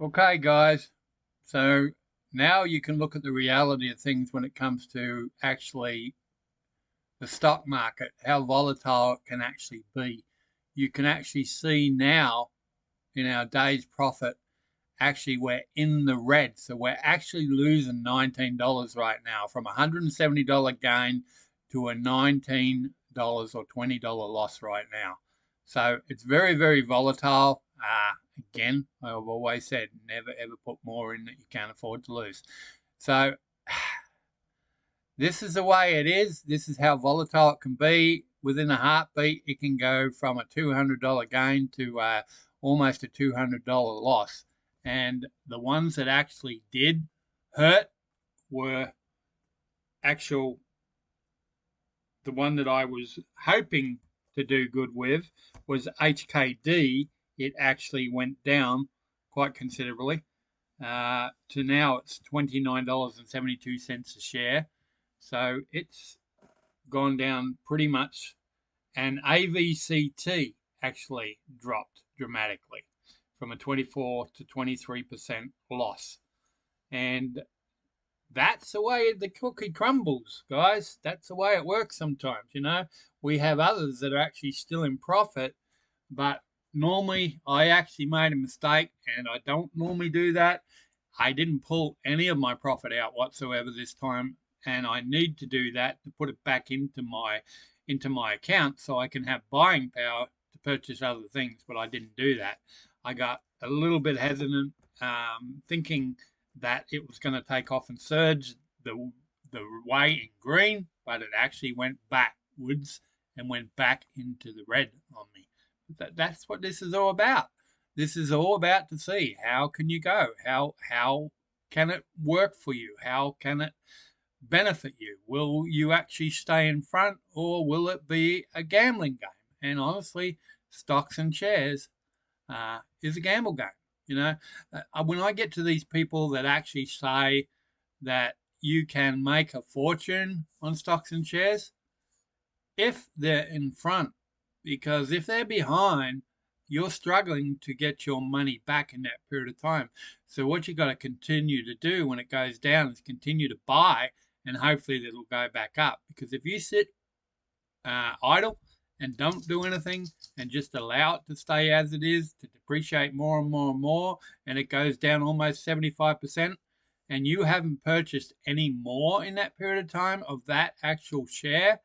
Okay, guys. So now you can look at the reality of things when it comes to actually the stock market, how volatile it can actually be. You can actually see now in our day's profit, actually we're in the red. So we're actually losing $19 right now from a $170 gain to a $19 or $20 loss right now. So it's very, very volatile. Again, I've always said never ever put more in that you can't afford to lose. So this is the way it is. This is how volatile it can be. Within a heartbeat, it can go from a $200 gain to almost a $200 loss. And the ones that actually did hurt were actual, the one that I was hoping to do good with was HKD. It actually went down quite considerably. To now it's $29.72 a share. So it's gone down pretty much. And AVCT actually dropped dramatically from a 24 to 23% loss. And that's the way the cookie crumbles, guys. That's the way it works sometimes. We have others that are actually still in profit, but normally I actually made a mistake and I don't normally do that. I didn't pull any of my profit out whatsoever this time, and I need to do that to put it back into my account so I can have buying power to purchase other things, but I didn't do that. I got a little bit hesitant, thinking that it was going to take off and surge the way in green, but it actually went backwards and went back into the red on me. That's what this is all about. This is all about to see how can you go, how can it work for you, how can it benefit you. Will you actually stay in front, or will it be a gambling game? And honestly, stocks and shares is a gamble game. When I get to these people that actually say that you can make a fortune on stocks and shares, if they're in front, because if they're behind, you're struggling to get your money back in that period of time. So what you got to continue to do when it goes down is continue to buy, and hopefully it'll go back up. Because if you sit idle and don't do anything and just allow it to stay as it is, to depreciate more and more and more, and it goes down almost 75%, and you haven't purchased any more in that period of time of that actual share,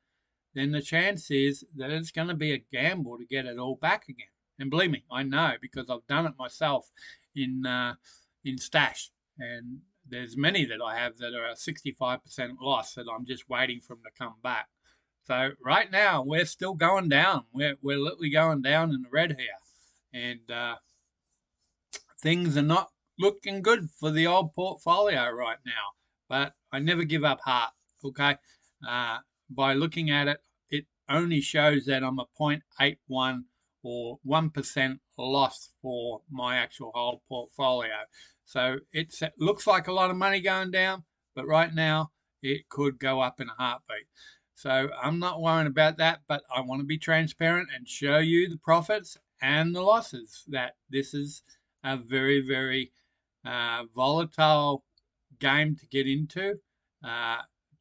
then the chance is that it's going to be a gamble to get it all back again. And believe me, I know, because I've done it myself in stash, and there's many that I have that are a 65% loss that I'm just waiting for them to come back. So right now we're still going down. We're literally going down in the red here, and things are not looking good for the old portfolio right now. But I never give up heart. Okay, by looking at it, it only shows that I'm a 0.81 or 1% loss for my actual whole portfolio. So it looks like a lot of money going down, but right now it could go up in a heartbeat. So I'm not worrying about that, but I want to be transparent and show you the profits and the losses, that this is a very, very volatile game to get into.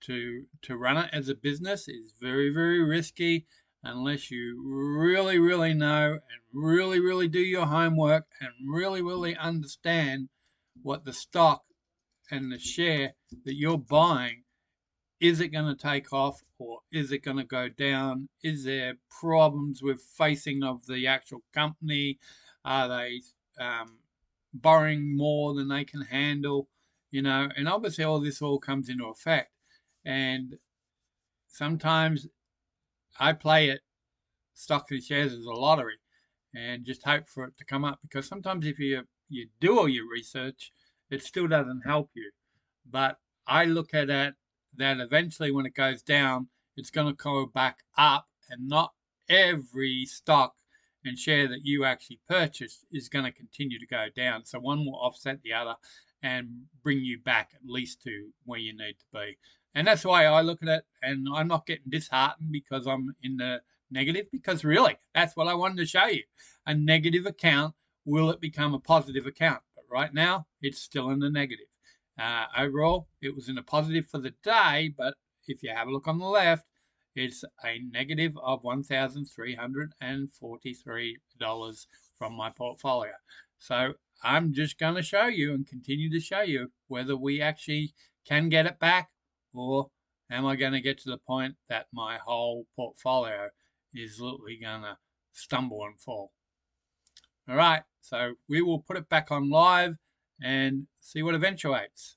To run it as a business is very, very risky unless you really, really know and really, really do your homework and really, really understand what the stock and the share that you're buying, is it going to take off or is it going to go down? Is there problems with facing of the actual company? Are they borrowing more than they can handle? And obviously all this all comes into effect. And sometimes I play it, stocks and shares, as a lottery, and just hope for it to come up, because sometimes if you do all your research, it still doesn't help you. But I look at it that eventually when it goes down, it's going to go back up, and not every stock and share that you actually purchased is going to continue to go down. So one will offset the other and bring you back at least to where you need to be. And that's the way I look at it. And I'm not getting disheartened because I'm in the negative, because really, that's what I wanted to show you. A negative account, will it become a positive account? But right now it's still in the negative. Overall, it was in a positive for the day, but if you have a look on the left, it's a negative of $1,343 from my portfolio. So I'm just going to show you and continue to show you whether we actually can get it back, or am I going to get to the point that my whole portfolio is literally going to stumble and fall. All right, so we will put it back on live and see what eventuates.